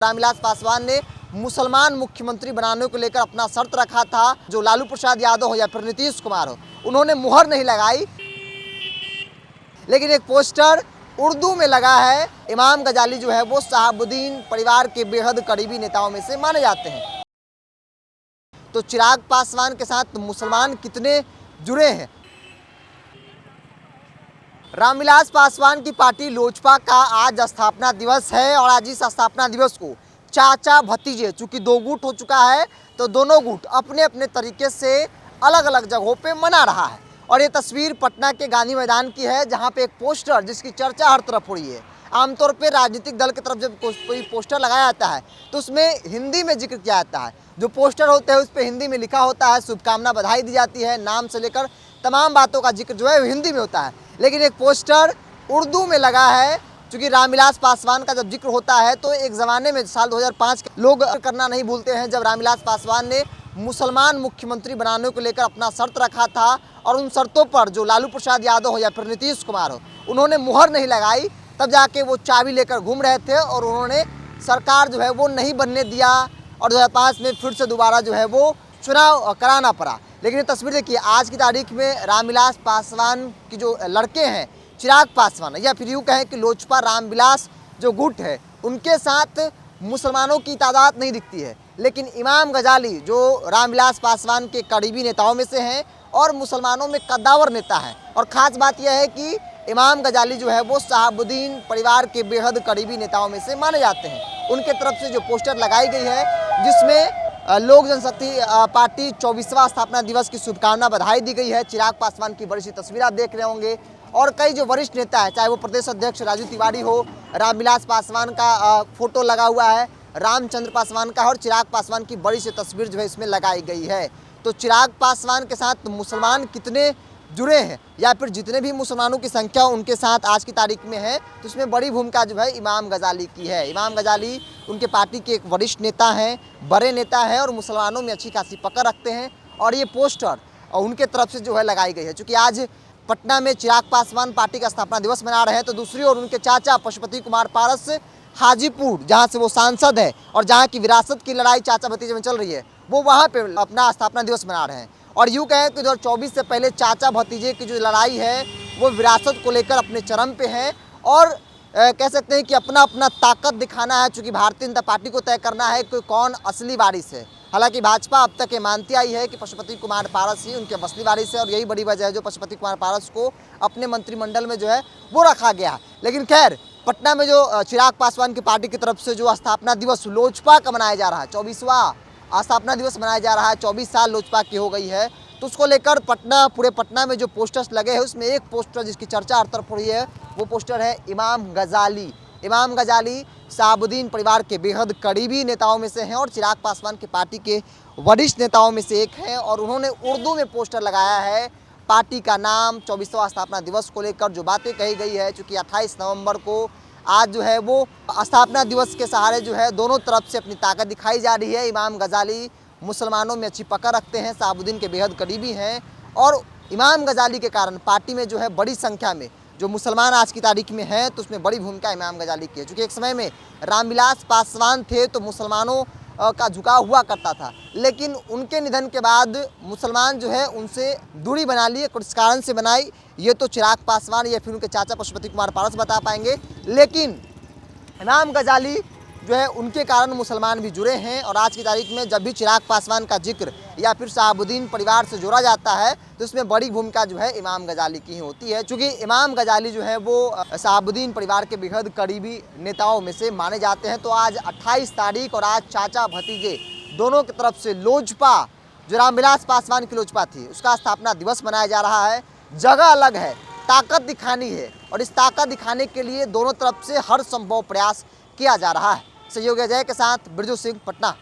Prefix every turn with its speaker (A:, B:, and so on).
A: रामविलास पासवान ने मुसलमान मुख्यमंत्री बनाने को लेकर अपना शर्त रखा था। जो लालू प्रसाद यादव हो या फिर नीतीश कुमार हो, उन्होंने मुहर नहीं लगाई, लेकिन एक पोस्टर उर्दू में लगा है। इमाम गजाली जो है वो शहाबुद्दीन परिवार के बेहद करीबी नेताओं में से माने जाते हैं। तो चिराग पासवान के साथ मुसलमान कितने जुड़े हैं? रामविलास पासवान की पार्टी लोजपा का आज स्थापना दिवस है और आज इस स्थापना दिवस को चाचा भतीजे, चूंकि दो गुट हो चुका है तो दोनों गुट अपने अपने तरीके से अलग अलग जगहों पे मना रहा है। और ये तस्वीर पटना के गांधी मैदान की है, जहां पे एक पोस्टर जिसकी चर्चा हर तरफ हो रही है। आमतौर पे राजनीतिक दल की तरफ जब कोई पोस्टर लगाया जाता है तो उसमें हिंदी में जिक्र किया जाता है। जो पोस्टर होते हैं उस पर हिंदी में लिखा होता है, शुभकामना बधाई दी जाती है, नाम से लेकर तमाम बातों का जिक्र जो है हिंदी में होता है। लेकिन एक पोस्टर उर्दू में लगा है। चूँकि रामविलास पासवान का जब जिक्र होता है तो एक ज़माने में साल 2005 के लोग करना नहीं भूलते हैं, जब रामविलास पासवान ने मुसलमान मुख्यमंत्री बनाने को लेकर अपना शर्त रखा था और उन शर्तों पर जो लालू प्रसाद यादव हो या फिर नीतीश कुमार हो, उन्होंने मुहर नहीं लगाई। तब जाके वो चाबी लेकर घूम रहे थे और उन्होंने सरकार जो है वो नहीं बनने दिया और 2005 में फिर से दोबारा जो है वो चुनाव कराना पड़ा। लेकिन ये तस्वीर देखिए, आज की तारीख में रामविलास पासवान की जो लड़के हैं चिराग पासवान, या फिर यूँ कहें कि लोजपा रामविलास जो गुट है, उनके साथ मुसलमानों की तादाद नहीं दिखती है। लेकिन इमाम गजाली जो रामविलास पासवान के करीबी नेताओं में से हैं और मुसलमानों में कद्दावर नेता हैं। और ख़ास बात यह है कि इमाम गजाली जो है वो शहाबुद्दीन परिवार के बेहद करीबी नेताओं में से माने जाते हैं। उनके तरफ से जो पोस्टर लगाई गई है जिसमें लोक जनशक्ति पार्टी 24वां स्थापना दिवस की शुभकामना बधाई दी गई है। चिराग पासवान की बड़ी सी तस्वीर आप देख रहे होंगे और कई जो वरिष्ठ नेता है, चाहे वो प्रदेश अध्यक्ष राजू तिवारी हो, रामविलास पासवान का फोटो लगा हुआ है, रामचंद्र पासवान का, और चिराग पासवान की बड़ी सी तस्वीर जो है इसमें लगाई गई है। तो चिराग पासवान के साथ मुसलमान कितने जुड़े हैं या फिर जितने भी मुसलमानों की संख्या उनके साथ आज की तारीख में है, तो इसमें बड़ी भूमिका जो है इमाम गजाली की है। इमाम गजाली उनके पार्टी के एक वरिष्ठ नेता हैं, बड़े नेता हैं और मुसलमानों में अच्छी खासी पकड़ रखते हैं। और ये पोस्टर उनके तरफ से जो है लगाई गई है। चूँकि आज पटना में चिराग पासवान पार्टी का स्थापना दिवस मना रहे हैं, तो दूसरी ओर उनके चाचा पशुपति कुमार पारस हाजीपुर, जहाँ से वो सांसद है और जहाँ की विरासत की लड़ाई चाचा भतीजे में चल रही है, वो वहाँ पे अपना स्थापना दिवस मना रहे हैं। और यूँ कहें कि 2024 से पहले चाचा भतीजे की जो लड़ाई है वो विरासत को लेकर अपने चरम पे है और कह सकते हैं कि अपना अपना ताकत दिखाना है। चूँकि भारतीय जनता पार्टी को तय करना है कि कौन असली वारिस है। हालांकि भाजपा अब तक ये मानती आई है कि पशुपति कुमार पारस ही उनके असली वारिस है और यही बड़ी वजह है जो पशुपति कुमार पारस को अपने मंत्रिमंडल में जो है वो रखा गया। लेकिन खैर, पटना में जो चिराग पासवान की पार्टी की तरफ से जो स्थापना दिवस लोजपा का मनाया जा रहा है, 24वां स्थापना दिवस मनाया जा रहा है, 24 साल लोजपा की हो गई है, तो उसको लेकर पूरे पटना में जो पोस्टर्स लगे हैं उसमें एक पोस्टर जिसकी चर्चा हर तरफ हो रही है, वो पोस्टर है इमाम गजाली। इमाम गजाली शहाबुद्दीन परिवार के बेहद करीबी नेताओं में से हैं और चिराग पासवान की पार्टी के वरिष्ठ नेताओं में से एक हैं। और उन्होंने उर्दू में पोस्टर लगाया है पार्टी का नाम, 24वां स्थापना दिवस को लेकर जो बातें कही गई है। चूँकि 28 नवंबर को आज जो है वो स्थापना दिवस के सहारे जो है दोनों तरफ से अपनी ताकत दिखाई जा रही है। इमाम गजाली मुसलमानों में अच्छी पकड़ रखते हैं, शहाबुद्दीन के बेहद करीबी हैं और इमाम गजाली के कारण पार्टी में जो है बड़ी संख्या में जो मुसलमान आज की तारीख में हैं, तो उसमें बड़ी भूमिका इमाम गजाली की है। चूँकि एक समय में रामविलास पासवान थे तो मुसलमानों का झुकाव हुआ करता था, लेकिन उनके निधन के बाद मुसलमान जो है उनसे दूरी बना ली। किस कारण से बनाई ये तो चिराग पासवान या फिर उनके चाचा पशुपति कुमार पारस बता पाएंगे, लेकिन इमाम गजाली जो है उनके कारण मुसलमान भी जुड़े हैं। और आज की तारीख में जब भी चिराग पासवान का जिक्र या फिर शहाबुद्दीन परिवार से जोड़ा जाता है तो इसमें बड़ी भूमिका जो है इमाम गजाली की ही होती है। क्योंकि इमाम गजाली जो है वो शहाबुद्दीन परिवार के बेहद करीबी नेताओं में से माने जाते हैं। तो आज 28 तारीख और आज चाचा भतीजे दोनों की तरफ से लोजपा, जो रामविलास पासवान की लोजपा थी, उसका स्थापना दिवस मनाया जा रहा है। जगह अलग है, ताकत दिखानी है और इस ताकत दिखाने के लिए दोनों तरफ से हर संभव प्रयास किया जा रहा है। सहयोगी अजय के साथ बिरजू सिंह, पटना।